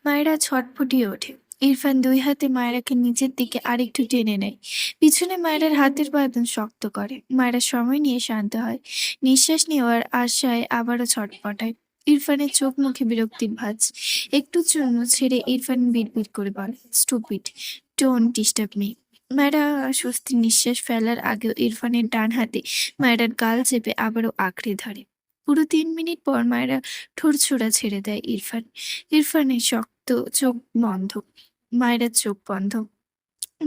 মায়েরা ছটফটিয়ে ওঠে। ইরফান দুই হাতে মায়েরাকে নিচের দিকে আরেকটু টেনে নেয়। পিছনে মায়েরার হাতের বাঁধন শক্ত করে। মায়েরা সময় নিয়ে শান্ত হয়। নিঃশ্বাস নেওয়ার আশায় আবারও ছটফটায়। ইরফানের চোখ মুখে বিরক্তির ভাঁজ। একটু জন্য ছেড়ে ইরফান বিড়বিড় করে বলে, স্টুপিড, ডোন্ট ডিস্টার্ব মি। মায়েরা স্বস্তির নিঃশ্বাস ফেলার আগেও ইরফানের ডান হাতে মায়েরার গাল চেপে আবারও আঁকড়ে ধরে। পুরো ৩ মিনিট পর মায়েরা ঠোঁটছোড়া ছেড়ে দেয় ইরফান। ইরফানের শক্ত চোখ বন্ধ। মায়েরার চোখ বন্ধ।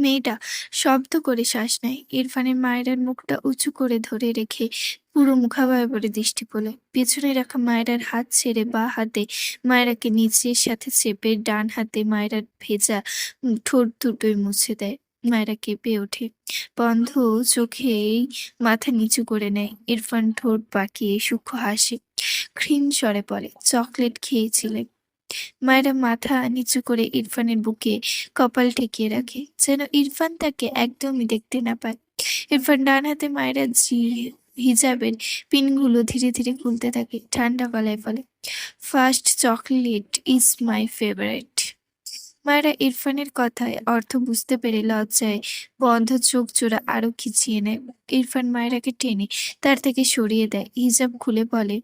মেয়েটা শব্দ করে শ্বাস নেয়। ইরফানের মায়েরার মুখটা উঁচু করে ধরে রেখে পুরো মুখাবয়বরে দৃষ্টি পড়ল। পেছনে রাখা মায়েরার হাত ছেড়ে বাঁ হাতে মায়েরাকে নিচের সাথে চেপে ডান হাতে মায়েরার ভেজা ঠোঁট দুটোই মুছে দেয়। মায়েরা কেঁপে ওঠে। বন্ধ চোখেই মাথা নিচু করে নেয়। ইরফান ঠোঁট বাঁকিয়ে সূক্ষ্ম হাসে। ক্ষীণ স্বরে বলে, চকলেট খেয়েছিলে? মায়েরা মাথা নিচু করে ইরফানের বুকে কপাল ঠেকিয়ে রাখে, যেন ইরফান তাকে একদমই দেখতে না পায়। ইরফান ডান হাতে মায়েরা হিজাবের পিনগুলো ধীরে ধীরে খুলতে থাকে। ঠান্ডা গলায় বলে, first chocolate is my favourite. মায়েরা ইরফানের কথায় অর্থ বুঝতে পেরে লজ্জায় বন্ধ চোখ জোড়া আরো খিচিয়ে নেয়। ইরফান মায়েরাকে টেনে তার থেকে সরিয়ে দেয়। হিজাব খুলে বলে,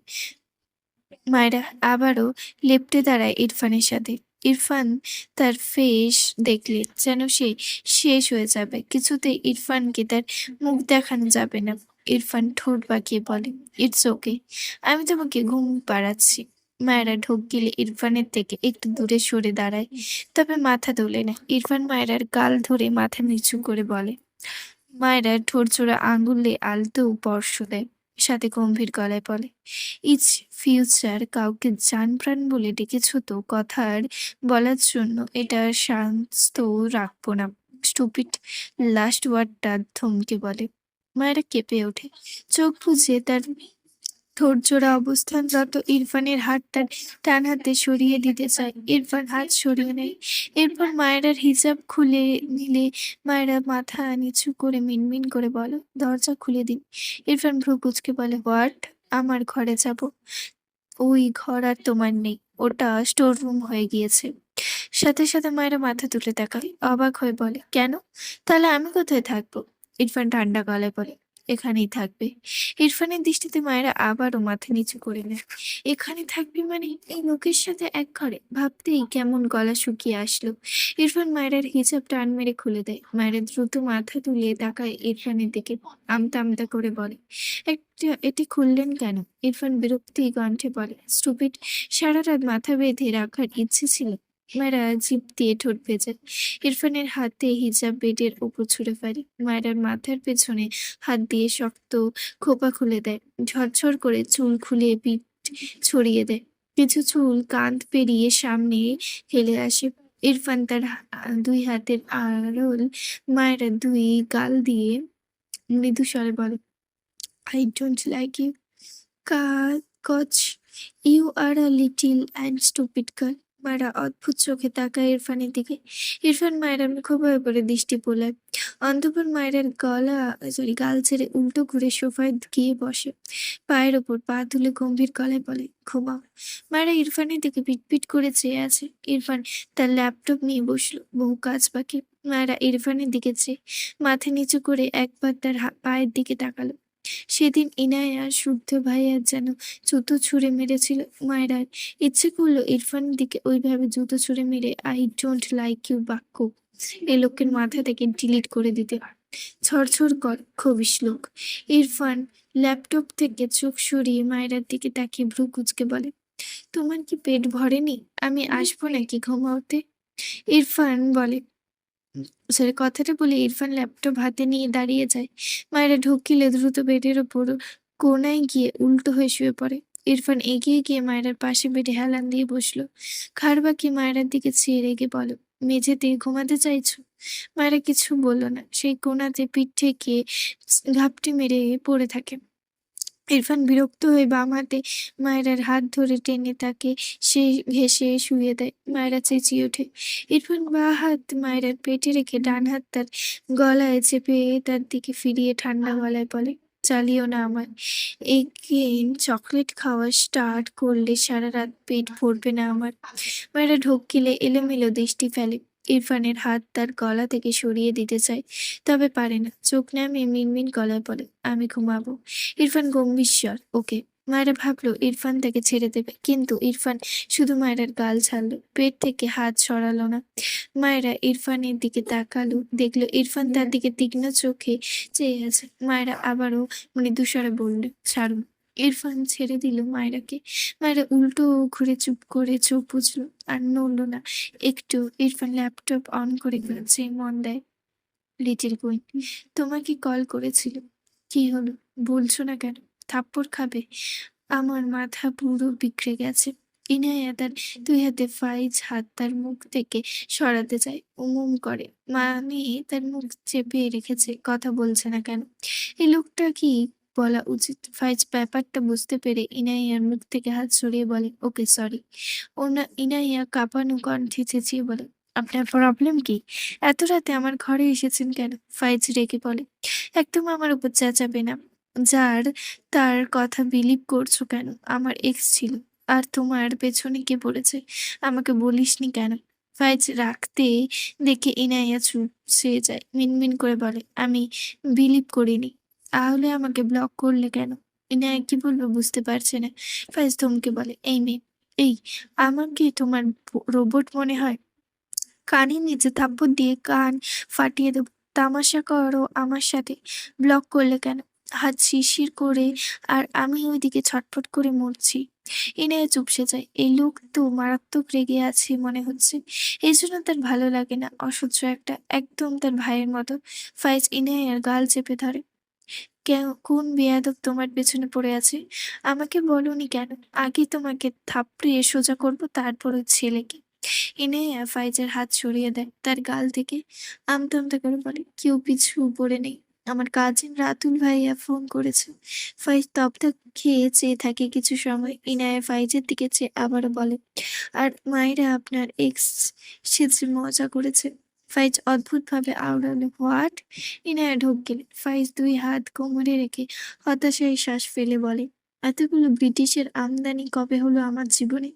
মায়েরা আবারও লেপ্টে দাঁড়ায় ইরফানের সাথে। ইরফান তার ফেস দেখলে যেন সে শেষ হয়ে যাবে। কিছুতেই ইরফানকে তার মুখ দেখানো যাবে না। ইরফান ঠোঁট বাঁকিয়ে বলে, ইটস ওকে, আমি তোমাকে ঘুম পাড়াচ্ছি। মায়েরা ঢোক গিলে ইরফানের থেকে একটু দূরে সরে দাঁড়ায়, তবে মাথা তোলে না। ইরফান মায়েরার গাল ধরে মাথা নিচু করে বলে, মায়েরা ঠোঁট জোড়া আঙ্গুলে আলতো স্পর্শ দেয়। সাথে গম্ভীর গলায় বলে, ইচ ফিউচার কাউকে জান প্রাণ বলে ডেকেছো তো কথার বলার জন্য এটা শান্ত রাখবো না। স্টুপিড, লাস্ট ওয়ার্ডটা ধমকে বলে। মায়েরা কেঁপে ওঠে। চোখ বুজে তার ঠোঁটজোড়া অবস্থানরত ইরফানের হাতটা ডান হাতে সরিয়ে দিতে চায়। ইরফান হাত সরিয়ে নেয়। এরপর মায়েরার হিজাব খুলে নিলে মায়েরা মাথা নিচু করে মিনমিন করে বলে, দরজা খুলে দিন। ইরফান ভ্রু কুঁচকে বলে, হোয়াট? আমার ঘরে যাব? ওই ঘর আর তোমার নেই, ওটা স্টোর রুম হয়ে গিয়েছে। সাথে সাথে মায়েরা মাথা তুলে তাকায়, অবাক হয়ে বলে, কেন? তাহলে আমি কোথায় থাকবো? ইরফান ঠান্ডা গলায় বলে, এখানেই থাকবে। ইরফানের দৃষ্টিতে মায়েরা আবারও মাথা নিচু করে নেয়। এখানে থাকবি মানে? এই লোকের সাথে এক ঘরে? ভাবতেই কেমন গলা শুকিয়ে আসলো। ইরফান মায়েরার হিজাব টান মেরে খুলে দেয়। মায়েরা দ্রুত মাথা তুলে তাকায় ইরফানের দিকে। আমতা আমতা করে বলে, এটি খুললেন কেন? ইরফান বিরক্তি কণ্ঠে বলে, স্টুপিড, সারা রাত মাথা বেঁধে রাখার ইচ্ছে ছিল? মায়েরা জিভ দিয়ে ঠোঁট ভেজে। ইরফানের হাতে হিজাব বেডের উপর ছুঁড়ে ফেলে। মায়েরার মাথার পেছনে হাত দিয়ে শক্ত খোপা খুলে দেয়। ঝরঝর করে চুল খুলে পিঠ ছড়িয়ে দেয়। কিছু চুল কাঁধ পেরিয়ে সামনে হেলে আসে। ইরফান তার দুই হাতের আড়ল মায়েরা দুই গাল দিয়ে মৃদু স্বরে বলে, আই ডোন্ট লাইক ইউ, কচ, you are a little and stupid girl. মায়েরা অদ্ভুত চোখে তাকায় ইরফানের দিকে। ইরফান মায়েরার মুখোভাবে দৃষ্টি বোলায়। অন্ধকার মায়েরার গাল ছেড়ে উল্টো ঘুরে সোফায় গিয়ে বসে। পায়ের ওপর পা তুলে গম্ভীর গলায় বলে, ঘুমাও। মায়েরা ইরফানের দিকে পিটপিট করে চেয়ে আছে। ইরফান তার ল্যাপটপ নিয়ে বসলো। বহু কাজ বাকি। মায়েরা ইরফানের দিকে চেয়ে মাথা নিচু করে একবার তার পায়ের দিকে তাকালো। সেদিন ইনায়া শুদ্ধ ভাইয়া যেন জুতো ছুঁড়ে মেরেছিল। মায়েরার ইচ্ছে করলো ইরফানের দিকে ওইভাবে জুতো ছুঁড়ে মেরে আই ডোন্ট লাইক ইউ বাক্য এই লোকের মাথা থেকে ডিলিট করে দিতে। ঝরঝর কর খবিস লোক। ইরফান ল্যাপটপ থেকে চোখ সরিয়ে মায়েরার দিকে তাকিয়ে ভ্রু কুচকে বলে, তোমার কি পেট ভরেনি? আমি আসবো নাকি ঘুমাওতে? ইরফান বলে, কথাটা বলে ইরফান ল্যাপটপ হাতে নিয়ে দাঁড়িয়ে যায়। মায়েরা ঢুকিলে দ্রুত বেডের ওপর কোনায় গিয়ে উল্টো হয়ে শুয়ে পড়ে। ইরফান এগিয়ে গিয়ে মায়েরার পাশে বেডে হেলান দিয়ে বসলো। ঘাড় বাঁকিয়ে মায়েরার দিকে চেয়ে রেগে বলো, মেঝেতে ঘুমাতে চাইছো? মায়েরা কিছু বলল না। সেই কোনাতে পিঠ ঠেকিয়ে ঘাপটি মেরে পড়ে থাকে। ইরফান বিরক্ত হয়ে বাম হাতে মায়েরার হাত ধরে টেনে তাকে সে ঘেঁষে শুয়ে দেয়। মায়েরা চেঁচিয়ে ওঠে। ইরফান বাঁ হাত মায়েরার পেটে রেখে ডান হাত তার গলায় চেপে তার দিকে ফিরিয়ে ঠান্ডা গলায় বলে, চালিও না আমায়। এগেইন চকলেট খাওয়া স্টার্ট করলে সারারাত পেট ভরবে না আমার। মায়েরা ঢোক গিলে এলোমেলো দৃষ্টি ফেলে। ইরফানের হাত তার গলা থেকে সরিয়ে দিতে চায়, তবে পারে না। চোখ নামিয়ে মিনমিন গলায় বলে, আমি ঘুমাবো। ইরফান গম্ভীর স্বর, ওকে। মায়েরা ভাবলো ইরফান তাকে ছেড়ে দেবে, কিন্তু ইরফান শুধু মায়েরার গাল ছাড়লো, পেট থেকে হাত সরালো না। মায়েরা ইরফানের দিকে তাকালো, দেখলো ইরফান তার দিকে তীক্ষ্ণ চোখে চেয়ে আছে। মায়েরা আবারও মৃদুস্বরে বলল, ছাড়ুন। ইরফান ছেড়ে দিল মায়েরাকে। মায়েরা উল্টো ঘুরে চুপ করে চোখ বুঝলো, আর নড়লো না একটু। ইরফান ল্যাপটপ অন করে কাছে মন দেয়। লিটিল কুইন, তোমাকে কল করেছিল। কি হলো, বলছো না কেন? থাপ্পড় খাবে? আমার মাথা পুরো বিগড়ে গেছে। ইনায়া তার দুই হাতে ফাইজ হাত তার মুখ থেকে সরাতে চায়, করে। মানে তার মুখ চেপে রেখেছে, কথা বলছে না কেন? এই লোকটা কি বলা উচিত? ফাইজ ব্যাপারটা বুঝতে পেরে ইনাইয়ার মুখ থেকে হাত সরিয়ে বলে, ওকে সরি। ইনাইয়া কাঁপানো কণ্ঠে চেঁচিয়ে বলে, আপনার প্রবলেম কি? এত রাতে আমার ঘরে এসেছেন কেন? ফাইজ রেগে বলে, একদম আমার উপর চেঁচাবে না। যার তার কথা বিলিভ করছো কেন? আমার এক্স ছিল। আর তোমার পেছনে কে পড়েছে? আমাকে বলিসনি কেন? ফাইজ রাখতে দেখে ইনাইয়া চুপসে যায়। মিনমিন করে বলে, আমি বিলিভ করিনি। তাহলে আমাকে ব্লক করলে কেন? ইনায়া কি বলবো বুঝতে পারছে না। ফাইজ থমকে বলে, এই মেয়ে, এই, আমাকে তোমার রোবট মনে হয়? কানের নিচে থাপ্পড় দিয়ে কান ফাটিয়ে দেবো। তামাশা করো আমার সাথে? ব্লক করলে কেন? হাত শিরশির করে, আর আমি ওইদিকে ছটফট করে মরছি। ইনায়া চুপসে যায়। এই লোক তো মারাত্মক রেগে আছে মনে হচ্ছে। এই জন্য তার ভালো লাগে না, অসহ্য একটা, একদম তার ভাইয়ের মতো। ফাইজ ইনায়ার গাল চেপে ধরে। কোন বেয়াদব তোমার পেছনে পড়ে আছে? আমাকে বলনি কেন? আগে তোমাকে থাপড়িয়ে সোজা করবো, তারপর ওই ছেলেকে। ইনায়া ফাইজের হাত সরিয়ে দেয় তার গাল থেকে। আমতা আমতা করে বলে, কেউ পিছু পড়ে নেই। আমার কাজিন রাতুল ভাইয়া ফোন করেছে। ফাইজ তপ্তা খেয়ে চেয়ে থাকে কিছু সময়। ইনায়া ফাইজের দিকে চেয়ে আবারও বলে, আর মায়েরা আপনার এক্স সেজে মজা করেছে। ফাইজ অদ্ভুতভাবে আওড়ালো, হোয়াট? ইনায়া ঢোক গেলে। ফাইজ দুই হাত কোমরে রেখে হতাশায় শ্বাস ফেলে বলে, এতগুলো ব্রিটিশের আমদানি কবে হলো আমার জীবনে?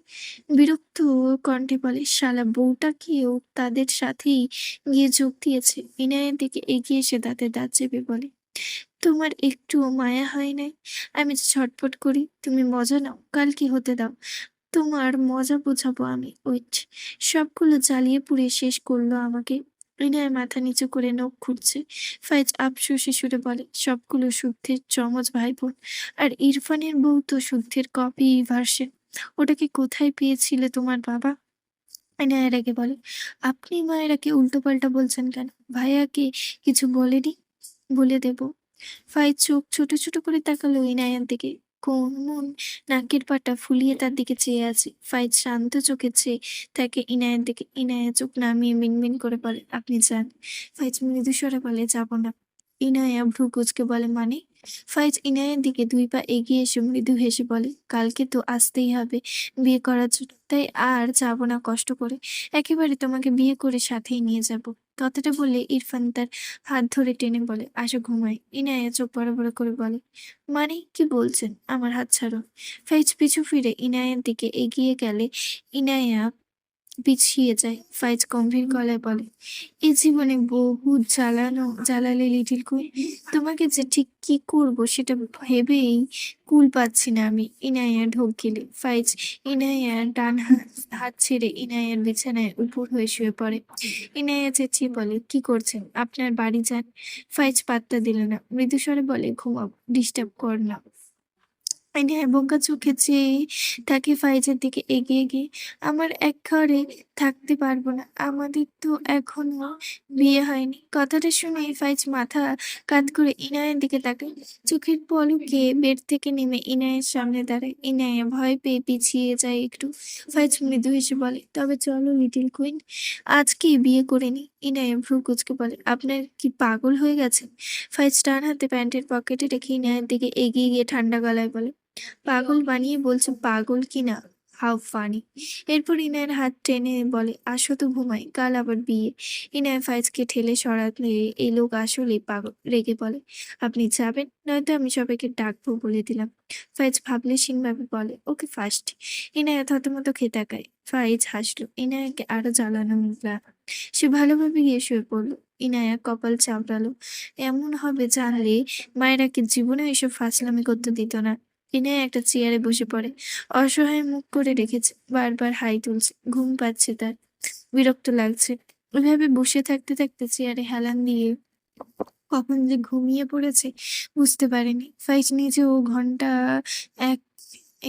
বিরক্ত কণ্ঠে বলে, শালা বউটাকেও তাদের সাথেই গিয়ে যোগ দিয়েছে। ইনায়ের দিকে এগিয়ে এসে দাঁতে দাঁত চেপে বলে, তোমার একটুও মায়া হয় নাই? আমি যে ছটফট করি, তুমি মজা নাও। কাল কি হতে দাও, তোমার মজা বোঝাবো আমি। ওইট, সবগুলো জ্বালিয়ে পুড়িয়ে শেষ করলো আমাকে। ইনায় মাথা নিচু করে নখ খুঁড়ছে। ফাইজ আফসোসে সুরে বলে, সবগুলো শুদ্ধের যমজ ভাই বোন। আর ইরফানের বউ তো শুদ্ধের কপি ভার্সন। ওটাকে কোথায় পেয়েছিলে তোমার বাবা? ইনায়া রেগে বলে, আপনি মায়েরাকে উল্টোপাল্টা বলছেন কেন? ভাইয়াকে কিছু বলেনি? বলে দেব। ফাইজ চোখ ছোট ছোট করে তাকালো ইনায়ার দিকে। কোমল নাকের পাটা ফুলিয়ে তার দিকে চেয়ে আছে। ফাইজ শান্ত চোখে চেয়ে তাকে ইনায়ের দিকে। ইনায়া চোখ নামিয়ে মিনমিন করে বলে, আপনি যান। ফাইজ মৃদু স্বরে বলে, যাব না। ইনায়া ভ্রু কুঁচকে বলে, মানে? ফাইজ ইনায়ের দিকে দুই পা এগিয়ে এসে মৃদু হেসে বলে, কালকে তো আসতেই হবে বিয়ে করার জন্য, তাই আর যাব না কষ্ট করে। একেবারে তোমাকে বিয়ে করে সাথেই নিয়ে যাব। কথাটা বলে ইরফান তার হাত ধরে টেনে বলে, আসো ঘুমাই। ইনায়া চোখ বড় বড় করে বলে, মানে কি বলছেন? আমার হাত ছাড়ো। ফাইজ পিছু ফিরে ইনায়ের দিকে এগিয়ে গেলে ইনায়া পিছিয়ে যায়। ফাইজ গম্ভীর গলায় বলে, এ জীবনে বহু জ্বালালে লিটিল কুইন। তোমাকে যে ঠিক কি করব সেটা ভেবেই কুল পাচ্ছি না আমি। ইনায়া ঢোক গেলে। ফাইজ ইনায়ার ডান হাত ছেড়ে ইনায়ার বিছানায় উপর হয়ে শুয়ে পড়ে। ইনায়া চেঁচিয়ে বলে, কি করছেন? আপনার বাড়ি যান। ফাইজ পাত্তা দিল না, মৃদুস্বরে বলে, ঘুমাবো, ডিস্টার্ব কর না। ইনিয়া বোকা চোখে চেয়ে তাকে ফাইজের দিকে এগিয়ে গিয়ে, আমার এক ঘরে থাকতে পারবো না, আমাদের তো এখনো বিয়ে হয়নি। কথাটা শুনে ফাইজ মাথা কাত করে ইনায়ের দিকে তাকায়। চোখের পলকে বেড থেকে নেমে ইনায়ের সামনে দাঁড়ায়। ইনায়া ভয় পেয়ে পিছিয়ে যায় একটু। ফাইজ মৃদু হেসে বলে, তবে চলো লিটিল কুইন, আজকেই বিয়ে করে নি। ইনায়া ভ্রু কুচকে বলে, আপনার কি পাগল হয়ে গেছেন? ফাইজ ডান হাতে প্যান্টের পকেটে রেখে ইনায়ের দিকে এগিয়ে গিয়ে ঠান্ডা গলায় বলে, পাগল বানিয়ে বলছে পাগল কি না? How funny. এরপর ইনায়ের হাত টেনে বলে, আসো তো ঘুমাই, কাল আবার বিয়ে। ইনায়া ফাইজকে ঠেলে সরালে এই লোক আসলেই পাগল। রেগে বলে, আপনি যাবেন, নয়তো আমি সবাইকে ডাকবো বলে দিলাম। ফাইজ ভাবলেশীন ভাবে বলে, ওকে ফার্স্ট। ইনায়া থতমত খেয়ে তাকায়। ফাইজ হাসলো, ইনায়াকে আরো জ্বালানো মিটলা। সে ভালোভাবে গিয়ে শুয়ে পড়লো। ইনায়া কপাল চাপড়ালো। এমন হবে জানলে মায়েরাকে জীবনে এসব ফাজলামি করতে দিত না। ইনায়া একটা চেয়ারে বসে পড়ে। অসহায় মুখ করে রেখেছে, বারবার হাই তুলছে, ঘুম পাচ্ছে তার, বিরক্ত লাগছে। ওইভাবে বসে থাকতে থাকতে চেয়ারে হেলান দিয়ে কখন যে ঘুমিয়ে পড়েছে বুঝতে পারেনি। ফাইজ নিজেও ঘন্টা এক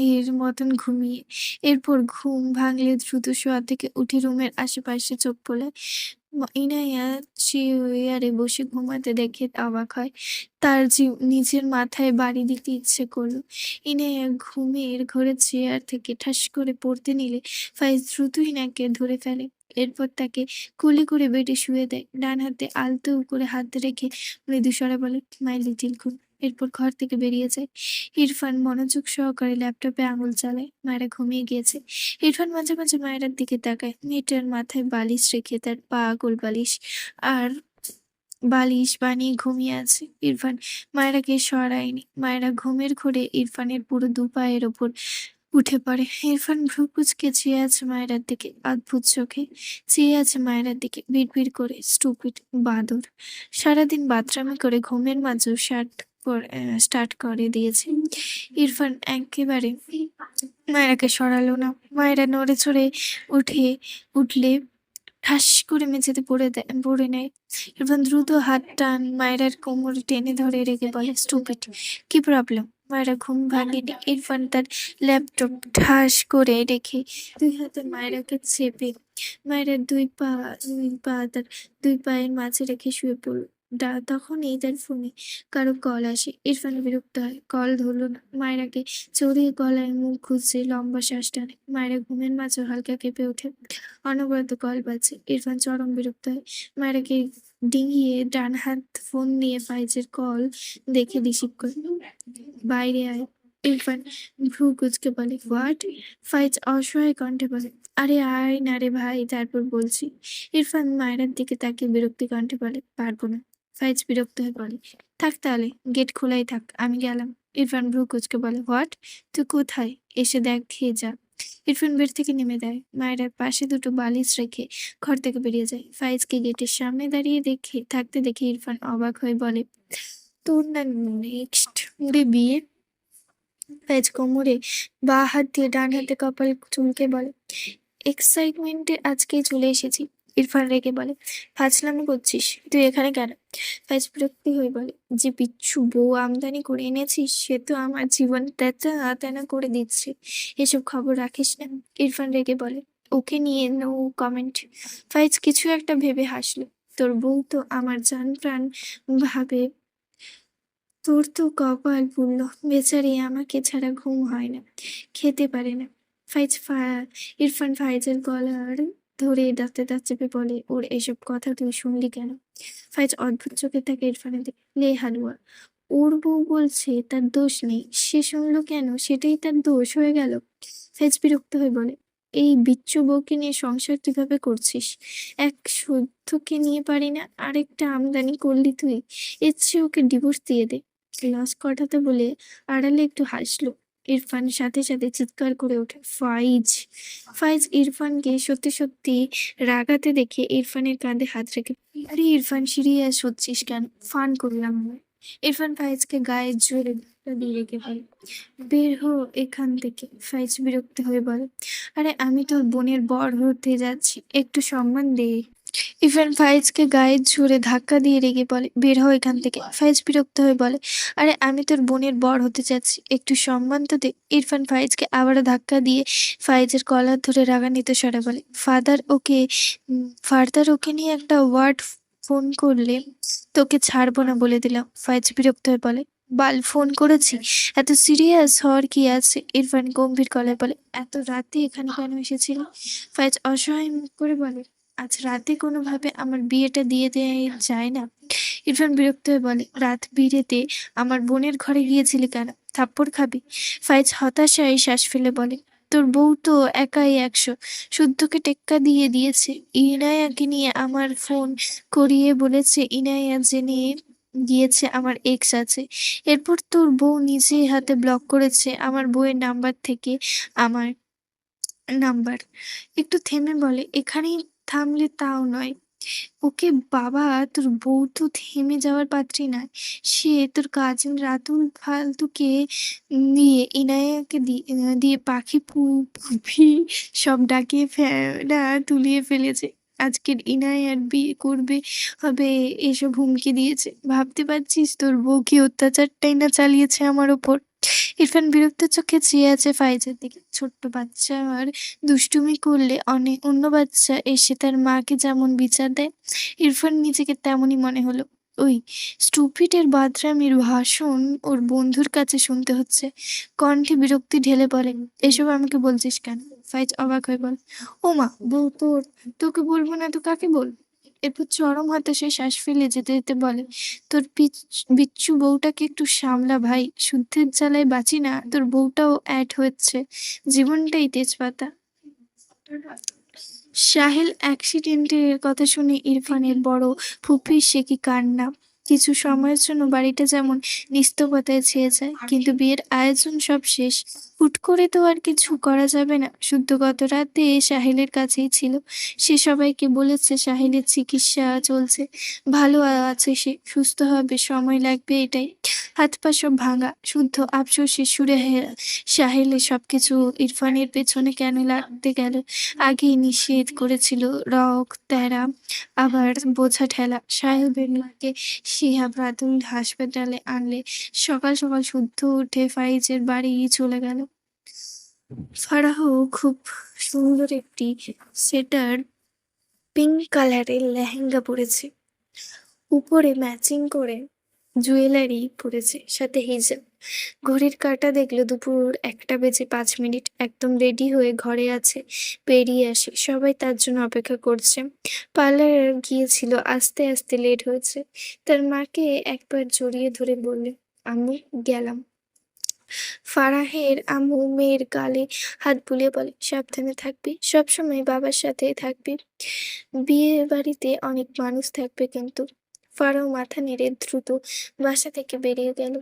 এর মতন ঘুমিয়ে এরপর ঘুম ভাঙলে দ্রুত শোয়া থেকে উঠে রুমের আশেপাশে চোখ বোলায়। ইনায়া চেয়ারে বসে ঘুমাতে দেখে অবাক হয়। তার নিজের মাথায় বাড়ি দিতে ইচ্ছে করলো। ইনায়া ঘুমের ঘোরে চেয়ার থেকে ঠাস করে পড়তে নিলে ফাইজ দ্রুত ইনাকে ধরে ফেলে। এরপর তাকে কোলে করে বেডে শুয়ে দেয়, ডান হাতে আলতো করে হাত রেখে মৃদু স্বরে বলে, মাই লিটিল কুন। এরপর ঘর থেকে বেরিয়ে যায়। ইরফান মনোযোগ সহকারে ল্যাপটপে আঙুল চালায়। মায়েরা ঘুমিয়ে গিয়েছে। ইরফান মাঝে মাঝে মায়েরার দিকে তাকায়। মেয়েটার মাথায় বালিশ রেখে তার পা গোল বালিশ আর বালিশ বানিয়ে ঘুমিয়ে আছে। ইরফান মায়েরাকে সরায়নি। মায়েরা ঘুমের ঘোরে ইরফানের পুরো দু পায়ের ওপর উঠে পড়ে। ইরফান ভ্রু কুঁচকে চেয়ে আছে মায়েরার দিকে, অদ্ভুত চোখে চেয়ে আছে মায়েরার দিকে, বিড়বিড় করে, স্টুপিড বাঁদর। সারাদিন বাতরামি করে ঘুমের মাঝেও স্টার্ট করে দিয়েছে। ইরফান একেবারে মায়েরাকে সরালো না। মায়েরা নড়ে চড়ে উঠলে ঠাস করে মেঝেতে পড়ে নেয়। ইরফান দ্রুত হাত টান মায়েরার কোমরে টেনে ধরে রেখে বলে, স্টুপিড, কি প্রবলেম? মায়েরা ঘুম ভাঙেনি। ইরফান তার ল্যাপটপ ঠাস করে রেখে দুই হাতে মায়েরাকে চেপে মায়েরার দুই পা তার দুই পায়ের মাঝে রেখে শুয়ে পড়ল। তখনই তার ফোনে কারো কল আসে। ইরফান বিরক্ত হয়, কল ধরলো না। মায়েরাকে চড়িয়ে গলায় মুখ খুঁজছে, লম্বা শ্বাস টানে। মায়েরা ঘুমের মাঝে হালকা কেঁপে ওঠে। অনবরত কল বাজছে। ইরফান চরম বিরক্ত হয়। মায়েরাকে ডিঙিয়ে ডান হাত ফোন নিয়ে ফাইজের কল দেখে রিসিভ করে, বাইরে আয়। ইরফান ভ্রু কুঁচকে বলে, হোয়াট? ফাইজ অসহায় কণ্ঠে বলে, আরে আয় না রে ভাই, তারপর বলছি। ইরফান মায়েরার দিকে তাকিয়ে বিরক্তি কণ্ঠে বলে, পারবো না। ফাইজ বিরক্ত হয়ে বলে, থাক তাহলে, গেট খোলাই থাক, আমি গেলাম। ইরফান ভ্রু কুঁচকে বলে, হোয়াট? তুই কোথায়? এসে দেখ, খেয়ে যা। ইরফান বেড থেকে নেমে দেয়। মায়েরার পাশে দুটো বালিশ রেখে ঘর থেকে বেরিয়ে যায়। ফাইজকে গেটের সামনে দাঁড়িয়ে থাকতে দেখে ইরফান অবাক হয়ে বলে, তোর না নেক্সট বিয়ে? ফাইজ কোমরে বাঁ হাত দিয়ে ডান হাতে কপাল চুলকে বলে, এক্সাইটমেন্টে আজকেই চলে এসেছি। ইরফান রেগে বলে, ফাজলামি করছিস? তুই এখানে কেন? ফাইজ বিরক্তি হয়ে বলে, যে বিচ্ছু বউ আমদানি করে এনেছিস সে তো আমার জীবন তেনা তেনা করে দিচ্ছে। এসব খবর রাখিস না। ইরফান রেগে বলে, ওকে নিয়ে নো কমেন্ট। ফাইজ কিছু একটা ভেবে হাসলো। তোর বউ তো আমার জান প্রাণ ভাবে। তোর তো কপাল পুড়ল, বেচারি আমাকে ছাড়া ঘুম হয় না, খেতে পারে না। ইরফান ফাইজের গলার ধরে দাঁতে দাঁত চেপে বলে, ওর এসব কথা তুই শুনলি কেন? ফাইজ অদ্ভুত চোখে তাকে ইরফানের দিকে, লে হালুয়া, ওর বউ বলছে তার দোষ নেই, সে শুনলো কেন? সেটাই তার দোষ হয়ে গেল। ফাইজ বিরক্ত হয়ে বলে, এই বিচ্ছু বউকে নিয়ে সংসার কিভাবে করছিস? এক শুদ্ধকে নিয়ে পারি না, আরেকটা আমদানি করলি তুই। এর চেয়ে ওকে ডিভোর্স দিয়ে দে। লস কটাতে বলে আড়ালে একটু হাসলো। ইরফান সাথে সাথে চিৎকার করে ওঠে, ফাইজ! ফাইজ ইরফানকে সত্যি সত্যি রাগাতে দেখে ইরফানের কাঁধে হাত রেখে, আরে ইরফান, সিরিয়াস হচ্ছিস কেন? ফান করলাম আমি। ইরফান ফাইজকে গায়ে জোরে ধাক্কা দিয়ে রেখে বলে, বের হো এখান থেকে। ফাইজ বিরক্ত হয়ে বলে, আরে আমি তোর বোনের বর হতে যাচ্ছি, একটু সম্মান দে। ইরফান ফাইজকে গায়ে জোরে ধাক্কা দিয়ে রেগে বলে, বের হও এখান থেকে। ফাইজ বিরক্ত হয়ে বলে, আরে আমি তোর বোনের বর হতে যাচ্ছি, একটু সম্মান তো দে। ইরফান ফাইজকে আবারও ধাক্কা দিয়ে ফাইজের কলার ধরে রাগান্বিত স্বরে বলে, ফার্দার ওকে নিয়ে একটা ওয়ার্ড ফোন করলে তোকে ছাড়বো না বলে দিলাম। ফাইজ বিরক্ত হয়ে বলে, বাল, ফোন করেছি? এত সিরিয়াস হওয়ার কি আছে? ইরফান গম্ভীর গলায় বলে, এত রাতে এখানে কেন এসেছিল? ফাইজ অসহায় মুখ করে বলে, আজ রাতে কোনোভাবে আমার বিয়েটা দিয়ে যায় না? ইরফান বিরক্ত হয়ে বলে, রাত বিরেতে আমার বোনের ঘরে গিয়েছিলি কেন? থাপ্পড় খাবি? ফাইজ হতাশায় শ্বাস ফেলে বলে, তোর বউ তো একাই ১০০, শুদ্ধকে টেক্কা দিয়ে দিয়েছে। ইনায়াকে নিয়ে আমার ফোন করিয়ে বলেছে ইনায়া জেনে গিয়েছে আমার এক্স আছে। এরপর তোর বউ নিজে হাতে ব্লক করেছে আমার বউয়ের নাম্বার থেকে আমার নাম্বার। একটু থেমে বলে, এখানেই থামলে তাও নয়। ওকে বাবা, তোর বউ তো থেমে যাওয়ার পাত্রী নয়। সে তোর কাজিন রাতুল ফালতুকে নিয়ে ইনায়াকে দিয়ে পাখি ফুফি সব ডাকিয়ে ফেনা তুলিয়ে ফেলেছে। আজকের ইনায়ার বিয়ে করবে হবে এসব হুমকি দিয়েছে। ভাবতে পারছিস তোর বউ কি অত্যাচারটাই না চালিয়েছে আমার ওপর। ইরফান বিরক্ত চোখে চেয়ে আছে ফাইজের দিকে। ছোট্ট বাচ্চার দুষ্টুমি করলে অন্য বাচ্চা এসে তার মাকে যেমন বিচার দেয়, ইরফান নিজেকে তেমনই মনে হলো। ওই স্টুপিডের বাদরামির ভাষণ ওর বন্ধুর কাছে শুনতে হচ্ছে। কণ্ঠে বিরক্তি ঢেলে বলে, এসব আমাকে বলছিস কেন? ফাইজ অবাক হয়ে বলে, ও মা, বউ তোর, তোকে বলবো না তো কাকে বলবো? এরপর চরম হতাশায় শ্বাস ফেলে যেতে যেতে বলে, তোর বিচ্ছু বউটাকে একটু সামলা ভাই, শুদ্ধের জ্বালায় বাঁচি না, তোর বউটাও অ্যাড হচ্ছে, জীবনটাই তেজপাতা। সাহেল অ্যাক্সিডেন্টের কথা শুনে ইরফানের বড় ফুঁপির সে কি কান্না। কিছু সময়ের জন্য বাড়িটা যেমন নিস্তব্ধতায় ছেয়ে যায়, কিন্তু বিয়ের আয়োজন সব শেষ। হুট করে তো আর কিছু করা যাবে না। শুদ্ধ গত রাতে সাহেলের কাছেই ছিল। সে সবাইকে বলেছে সাহেলের চিকিৎসা চলছে, ভালো আছে সে, সুস্থ হবে, সময় লাগবে এটাই। হাত পা সব ভাঙা। শুদ্ধ আফসোসের সুরে সাহেলের সবকিছু ইরফানের পেছনে কেন লাগতে গেল। আগেই নিষেধ করেছিল, রক তেরা আবার বোঝা ঠেলা। সাহেব বেনুকে শিহাব রাতুল হাসপাতালে আনলে সকাল সকাল শুদ্ধ উঠে ফাইজের বাড়ি চলে গেল। ফারাহ খুব সুন্দর একটি সেটার পিঙ্ক কালারের লেহেঙ্গা পরেছে, উপরে ম্যাচিং করে জুয়েলারি পরেছে, সাথে হিজাব। ঘড়ির কাঁটা দেখলো দুপুর 1:05। একদম রেডি হয়ে ঘরে আছে, বেরিয়ে আসে। সবাই তার জন্য অপেক্ষা করছে। পার্লার গিয়েছিল, আস্তে আস্তে লেট হয়েছে। তার মাকে একবার জড়িয়ে ধরে বললে, আম্মু গেলাম। ফারাহের আম্মু মেয়ের গালে হাত বুলিয়ে বলে, সাবধানে থাকবি, সবসময় বাবার সাথেই থাকবি। বিয়ে বাড়িতে অনেক মানুষ থাকবে কিন্তু। ফারাহ মাথা নেড়ে দ্রুত বাসা থেকে বেরিয়ে গেল।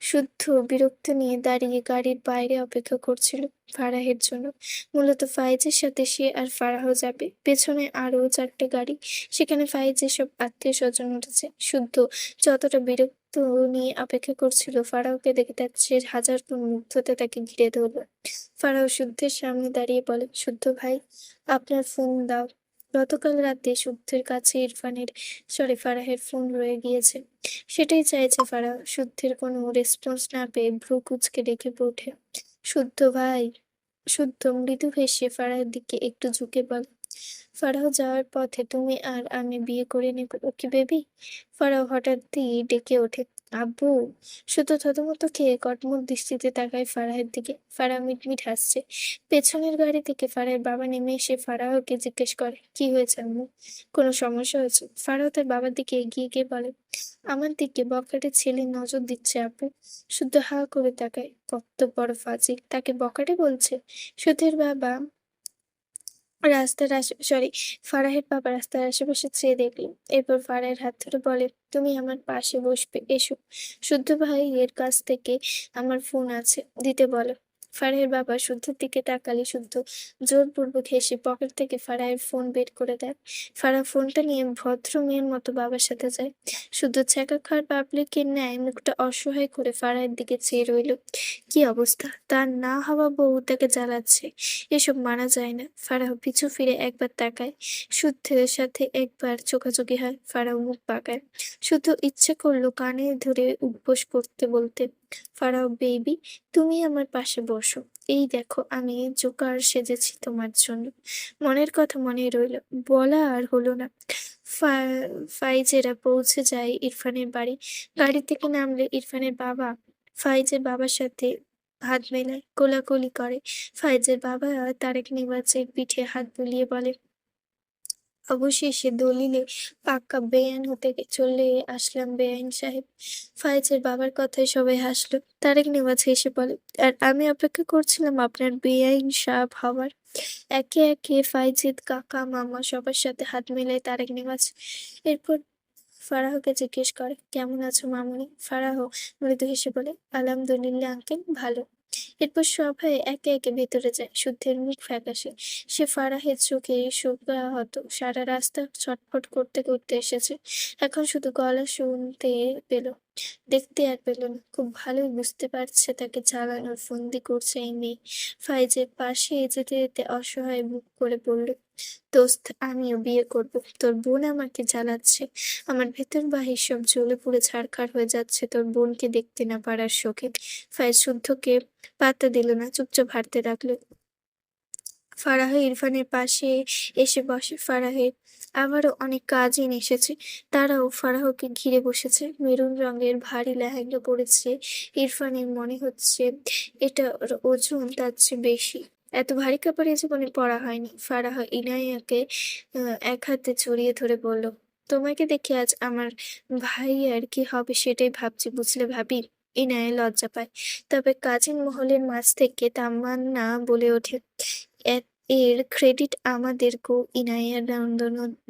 শুদ্ধ বিরক্ত নিয়ে দাঁড়িয়ে গাড়ির বাইরে অপেক্ষা করছিল ফারাহের জন্য। মূলত ফাইজের সাথে সে আর ফারাহ যাবে। পেছনে আরো 4টে গাড়ি, সেখানে ফাইজের সব আত্মীয় স্বজন উঠেছে। শুদ্ধ যতটা বিরক্ত নিয়ে অপেক্ষা করছিল, ফারাহকে দেখে তার চেয়ে হাজার গুণ মুগ্ধতা তাকে ঘিরে ধরল। ফারাহ শুদ্ধের সামনে দাঁড়িয়ে বলে, শুদ্ধ ভাই, আপনার ফোন দাও। গতকাল রাতে শুদ্ধের কাছে ফারাহের ফোন রয়ে গিয়েছে। সেটাই চাইছে ফারাহ। শুদ্ধের কোনো রেসপন্স না পেয়ে ভ্রু কুঁচকে ডেকে ওঠে, শুদ্ধ ভাই। শুদ্ধ মৃদু হেসে ফারাহের দিকে একটু ঝুঁকে বলে, ফারাহ যাওয়ার পথে তুমি আর আমি বিয়ে করে নেব, ওকে বেবি? ফারাহ হঠাৎই ডেকে ওঠে, আব্বু। শুদ্ধ থতমত খেয়ে কটমট দৃষ্টিতে তাকায় ফারাহের দিকে। ফারাহ মিটমিট হাসছে। পেছনের গাড়ি থেকে ফারাহের বাবা নেমে এসে ফারাহকে জিজ্ঞেস করে, কি হয়েছে আম্মু? কোনো সমস্যা হয়েছে? ফারাহ তার বাবার দিকে এগিয়ে গিয়ে বলে, আমার দিকে বখাটে ছেলে নজর দিচ্ছে আপু। শুদ্ধ হা করে তাকায়, কত বড় ফাজিল, তাকে বখাটে বলছে? শুদ্ধের বাবা ফারাহের বাবা রাস্তার আশেপাশে চেয়ে দেখলো, এরপর ফারাহের হাত ধরে বলে, তুমি আমার পাশে বসবে, এসো। শুদ্ধ ভাই এর কাছ থেকে আমার ফোন আছে, দিতে বলো। ফারাহের বাবা শুদ্ধের দিকে তাকালে শুদ্ধ জোরপূর্বক হেসে পকেট থেকে ফারাহের ফোন বের করে দেয়। ফারাহ ফোনটা নিয়ে ভদ্র মেয়ের মতো বাবার সাথে যায়। শুদ্ধ ছ্যাঁকা খাওয়ার পাবলিকের ন্যায় মুখটা অসহায় করে ফারাহের দিকে চেয়ে রইল। কি অবস্থা, তার না হওয়া বউ তাকে জ্বালাচ্ছে, এসব মানা যায় না। ফারাহ পিছু ফিরে একবার তাকায়, শুদ্ধের সাথে একবার চোখাচোখি হয়। ফারাহ মুখ পাকায়। শুদ্ধ ইচ্ছে করলো কানে ধরে উপোস করতে বলতে, ফারাহ বেবি, তুমি আমার পাশে বসো, এই দেখো আমি জোকার সেজেছি তোমার জন্য। মনের কথা মনে রইল, বলা আর হলো না। ফাইজেরা পৌঁছে যায় ইরফানের বাড়ি। গাড়ি থেকে নামলে ইরফানের বাবা ফাইজের বাবার সাথে হাত মেলায়, কোলাকুলি করে। ফাইজের বাবা তারেক নিবাজের পিঠে হাত বুলিয়ে বলে, অবশেষে দলিলে পাক্কা বেআইন হতে চলে আসলাম বেআইন সাহেব। ফাইজের বাবার কথায় সবাই হাসলো। তারেক নেওয়াজ হেসে বলে, আর আমি অপেক্ষা করছিলাম আপনার বেআইন সাহেব হওয়ার। একে একে ফাইজের কাকা মামা সবার সাথে হাত মেলায় তারেক নেওয়াজ। এরপর ফারাহকে জিজ্ঞেস করে, কেমন আছো মামুনি? ফারাহ মৃদু হেসে বলে, আলহামদুলিল্লাহ আঙ্কেল, ভালো। এরপর সবাই একে একে ভেতরে যায়। শুদ্ধের মুখ ফ্যাকাশে। সে ফারাহের চোখে শোকাহত। সারা রাস্তা ছটফট করতে করতে এসেছে। এখন শুধু গলা শুনতে পেল, দেখতে আর পেল না। খুব ভালোই বুঝতে পারছে তাকে জ্বালানোর ফন্দি করছে এই মেয়ে। ফাইজের পাশে যেতে যেতে অসহায় মুখ করে বলল, দোস্ত, আমিও বিয়ে করব। তোর বোন আমাকে জ্বালাচ্ছে। আমার ভেতর বাহির সব জ্বলে পুড়ে ছারখার হয়ে যাচ্ছে তোর বোনকে দেখতে না পারার শোকে। ফাইজ শুদ্ধকে পাত্তা দিল না, চুপচাপ হাঁটতে লাগলো। ফারাহ ইরফানের পাশে এসে বসে। ফারাহের আবারও অনেক কাজিন এসেছে। তারাও ফারাহকে ঘিরে বসেছে। মেরুন রঙের ভারী লেহেঙ্গা পরেছে ইরফানের, মনে হচ্ছে এটার ওজন তার চেয়ে বেশি। এত ভারী কাপড় এ জীবনে পরা হয়নি। ফারাহ ইনায়াকে এক হাতে জড়িয়ে ধরে বলল, তোমাকে দেখে আজ আমার ভাই আর কি হবে সেটাই ভাবছি, বুঝলে ভাবি? ইনায়া লজ্জা পায়। তবে কাজিন মহলের মাঝ থেকে তামান্না বলে ওঠে, এর ক্রেডিট আমাদের গো ইনায়া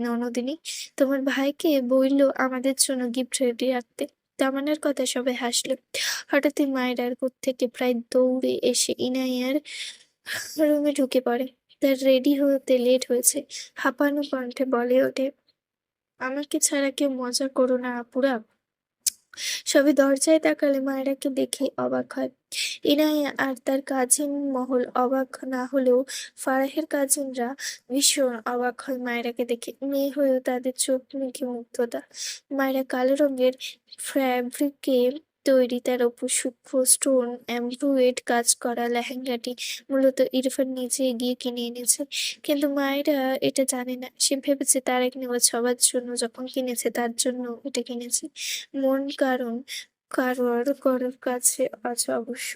ননদিনী। তোমার ভাইকে বইলো আমাদের জন্য গিফট রেডি রাখতে। তামান্নার কথা সবাই হাসলো। হঠাৎই মায়ের থেকে প্রায় দৌড়ে এসে ইনায়ার রুমে ঢুকে পড়ে। তার রেডি হতে লেট হয়েছে। হাঁপানো কণ্ঠে বলে ওঠে, আমাকে ছাড়া কেউ মজা করো না আপুরা। সবে দরজায় তাকালে মায়েরাকে দেখে অবাক হয়। ইনায়া আর তার কাজিন মহল অবাক না হলেও ফারাহের কাজিনরা ভীষণ অবাক হয় মায়েরাকে দেখে। মেয়ে হয়েও তাদের চোখ মুখে মুগ্ধতা। মায়েরা কালো রঙের ফ্যাব্রিকে তৈরি, তার ওপর সূক্ষ্ম স্টোন এমব্রয়েড কাজ করা লেহেঙ্গাটি মূলত ইরফান নিজে গিয়ে কিনে এনেছে। কিন্তু মায়েরা এটা জানে না। সে ভেবেছে তারেক নেওয়াজ সবার জন্য যখন কিনেছে তার জন্য এটা কিনেছে। মন কারণ কারোর কারোর কাছে আছে অবশ্য।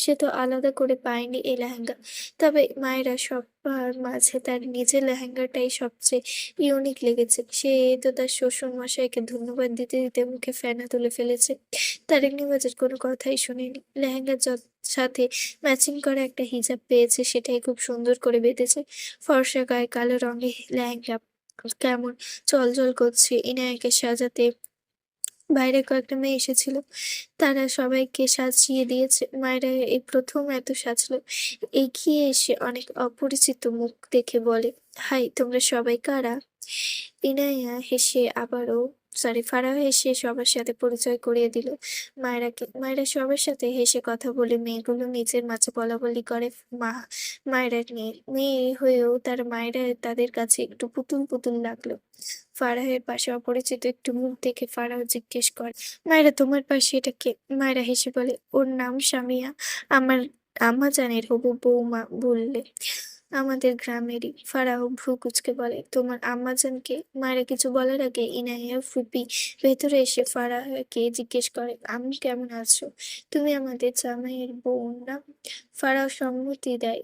সে তো আলাদা করে পায়নি এই লেহেঙ্গা। তবে মায়েরা সবার মাঝে তার নিজের লেহেঙ্গাটাই সবচেয়ে ইউনিক লেগেছে। সে তো তার শ্বশুর মশাইকে ধন্যবাদ দিতে দিতে মুখে ফেনা তুলে ফেলেছে। তারেক নেওয়াজের কোনো কথাই শুনেনি। লেহেঙ্গার সাথে ম্যাচিং করা একটা হিজাব পেয়েছে, সেটাই খুব সুন্দর করে বেঁধেছে। ফর্সা গায়ে কালো রঙের লেহেঙ্গা কেমন চলচল করছে। ইনায়াকে সাজাতে বাইরে কয়েকটা মেয়ে এসেছিল। তারা সবাইকে সাজিয়ে দিয়েছে। মায়েরা এই প্রথম এত সাজলো। এগিয়ে এসে অনেক অপরিচিত মুখ দেখে বলে, হাই, তোমরা সবাই কারা? ইনায়া হেসে আবারও ফারাহ হেসে সবার সাথে পরিচয় করিয়ে দিল মায়েরাকে। মায়েরা সবার সাথে হেসে কথা বলে মেয়েগুলো নিজের মাঝে বলাবলি করে মা মায়েরা নিয়ে। মেয়ে হয়েও তার মায়েরা তাদের কাছে একটু পুতুল পুতুল লাগলো। ফারাহের পাশে অপরিচিত একটু মুখ দেখে ফারাহ জিজ্ঞেস করে, মায়েরা তোমার পাশে এটা কে? মায়েরা হেসে বলে, ওর নাম সামিয়া, আমার আম্মাজানের হবু বৌমা বললে, আমাদের গ্রামেরই। ফারাহ ভ্রু কুঁচকে বলে, তোমার আম্মাজানকে? মায়েরা কিছু বলার আগে ইনায়া ফুপি ভেতরে এসে ফারাহকে জিজ্ঞেস করে, আমি কেমন আছো? তুমি আমাদের জামাইয়ের বউ না? ফারাহ সম্মতি দেয়।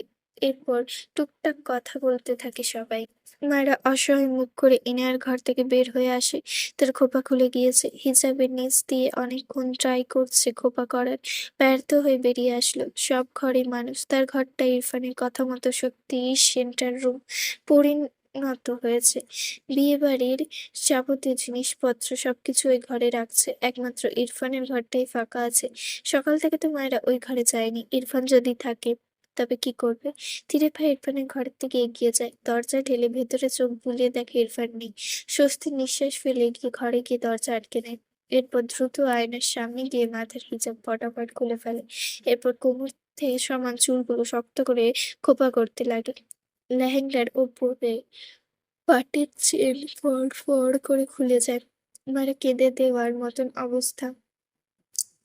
এরপর টুকটাক কথা বলতে থাকে সবাই। মায়েরা অসহায় মুখ করে ইনায়ার ঘর থেকে বের হয়ে আসে। তার খোপা খুলে গিয়েছে। হিজাবের নিচ দিয়ে অনেকক্ষণ ট্রাই করছে খোপা করার, ব্যর্থ হয়ে বেরিয়ে আসলো। সব ঘরে মানুষ। তার ঘরটা ইরফানের কথা মতো সত্যি সেন্টার রুম পরিণত হয়েছে। বিয়ে বাড়ির যাবতীয় জিনিসপত্র সবকিছু ওই ঘরে রাখছে। একমাত্র ইরফানের ঘরটাই ফাঁকা আছে। সকাল থেকে তো মায়েরা ওই ঘরে যায়নি। ইরফান যদি থাকে তবে কি করবে? ধীরে পায়ে ইরফানের ঘরের দিকে এগিয়ে যায়। দরজা ঠেলে ভেতরে চোখ বুলিয়ে দেখে ইরফান নেই। স্বস্তির নিঃশ্বাস ফেলে গিয়ে ঘরে গিয়ে দরজা আটকে নেয়। এরপর দ্রুত আয়নার সামনে গিয়ে মাথার হিজাব ফটাফট খুলে ফেলে। এরপর কোমর থেকে সমান চুলগুলো শক্ত করে খোপা করতে লাগে। লেহেঙ্গার ওপরে পাটের চেন ফড় ফড় করে খুলে যায়। মারা কেঁদে দেওয়ার মতন অবস্থা।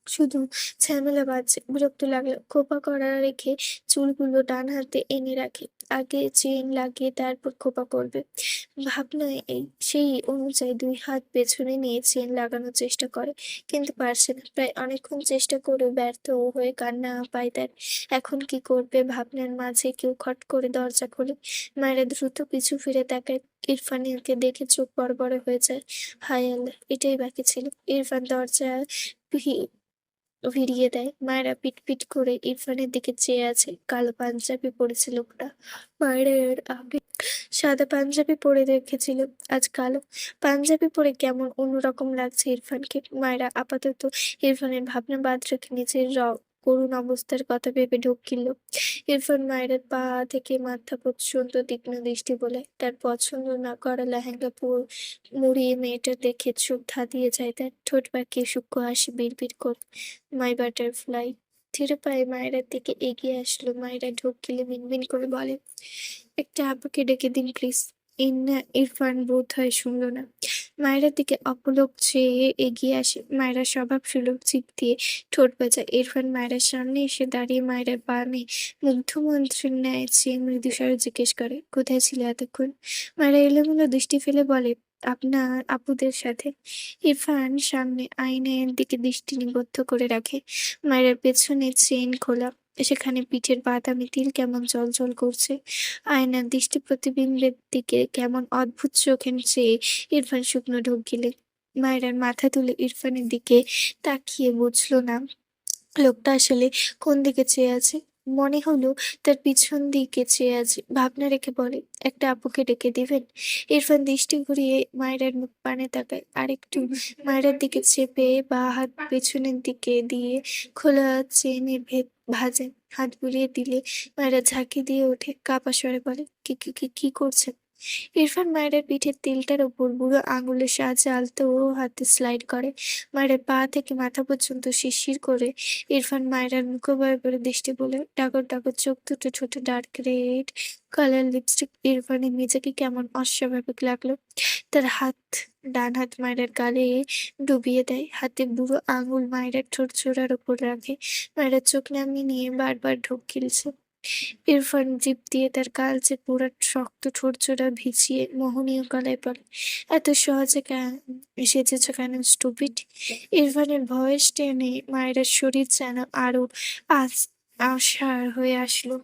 শুধু ঝামেলা বাজছে। বিরক্ত লাগলো। খোঁপা করা রেখে চুলগুলো ডান হাতে এনে রাখে। আগে চেইন লাগিয়ে তারপর খোঁপা করবে। ভাবনায় সেই অনুযায়ী ২ হাত পেছনে নিয়ে চেইন লাগানোর চেষ্টা করে। কিন্তু পারছে না। প্রায় অনেকক্ষণ চেষ্টা করেও ব্যর্থ হয়ে কান্না পায় তার। এখন কি করবে ভাবনার মাঝে কেউ খট করে দরজা খোলে। মায়েরা দ্রুত পিছু ফিরে তাকায়। ইরফানকে দেখে চোখ বড় বড় হয়ে যায়। হায় আল্লাহ! এটাই বাকি ছিল। ইরফান দরজা ভি ভিড়িয়ে দেয়। মায়েরা পিটপিট করে ইরফানের দিকে চেয়ে আছে। কালো পাঞ্জাবি পরেছে লোকটা। মায়ের আগে সাদা পাঞ্জাবি পরে রেখেছিল, আজ কালো। পাঞ্জাবি পরে কেমন অন্যরকম লাগছে ইরফানকে। মায়েরা আপাতত ইরফানের ভাবনা বাদ রেখে নিজের করুণ অবস্থার কথা ভেবে ঢোক গিলল। ইরফান মায়ের পা থেকে মাথা পর্যন্ত তীক্ষ্ণ দৃষ্টি বলে তার পছন্দ না করা লেহেঙ্গা মুড়িয়ে মেয়েটা দেখে চোখ ধাঁধিয়ে যায় তার। ঠোঁট বাঁকিয়ে সূক্ষ্ম হাসি বিড়বিড় করে মাই বাটারফ্লাই। ধীরে পায়ে মায়েরার দিকে এগিয়ে আসলো। মায়েরা ঢোক গিলে মিনমিন করে বলে, একটা আব্বুকে ডেকে দিন প্লিজ। ইরফান বোধ হয় শুনল না। মায়েরার দিকে অপলক চেয়ে এগিয়ে আসে। মায়েরা স্বভাব সুলভ জিভ দিয়ে ঠোঁট বাজায়। ইরফান মায়েরার সামনে এসে দাঁড়িয়ে মায়েরার বামে মুগ্ধমন্ত্রের ন্যায় চেয়ে মৃদুস্বরে জিজ্ঞেস করে, কোথায় ছিলে এতক্ষণ? মায়েরা এলোমেলো দৃষ্টি ফেলে বলে, আপনার আপুদের সাথে। ইরফান সামনে আয়নার দিকে দৃষ্টি নিবদ্ধ করে রাখে। মায়েরার পেছনে চেইন খোলা। সেখানে পিঠের বাদামি তিল কেমন জ্বলজ্বল করছে। আয়নার দৃষ্টি প্রতিবিম্বের দিকে কেমন অদ্ভুত চোখে চেয়ে ইরফান শুকনো ঢোক গিলে। মায়েরার মাথা তুলে ইরফানের দিকে তাকিয়ে বুঝল না লোকটা আসলে কোন দিকে চেয়ে আছে। মনে হলো তার পিছন দিকে চেয়ে আছে। ভাবনা রেখে বলে, একটা আপুকে ডেকে দিবেন? ইরফান দৃষ্টি ঘুরিয়ে মায়েরার মুখ পানে তাকায়। আরেকটু মায়েরার দিকে চেপে বা হাত পেছনের দিকে দিয়ে খোলা চেনের ভাঁজে হাত বুলিয়ে দিলে মায়েরা ঝাঁকি দিয়ে ওঠে। কাঁপা স্বরে বলে, কি কি কি কি করছেন? ইরফান মায়ের পিঠের তিলটার ওপর বুড়ো আঙুলের সাহায্যে আলতো হাতে স্লাইড করে। মায়ের পা থেকে মাথা পর্যন্ত শিরশির করে। ইরফান মায়ের মুখোভাবে দৃষ্টি বলে, ডাগর ডাগর চোখ দুটো, ছোট ডার্ক রেড কালার লিপস্টিক। ইরফানের নিজেকে কেমন অস্বাভাবিক লাগলো। তার ডান হাত মায়ের গালে ডুবিয়ে দেয়। হাতে বুড়ো আঙুল মায়ের ঠোঁট জোড়ার ওপর রাখে। মায়ের চোখ নামিয়ে নিয়ে বারবার ঢোক গিলছে। ইরফান জিভ দিয়ে তার কালচে পোড়া শক্ত ঠোঁটজোড়া ভিজিয়ে মোহনীয় গলায় বলে, এত সহজে সেজেছ কেন স্টুপিড? ইরফানের ভয়েস টেনে মায়ের শরীর যেন আরো আস অসাড় হয়ে আসলো।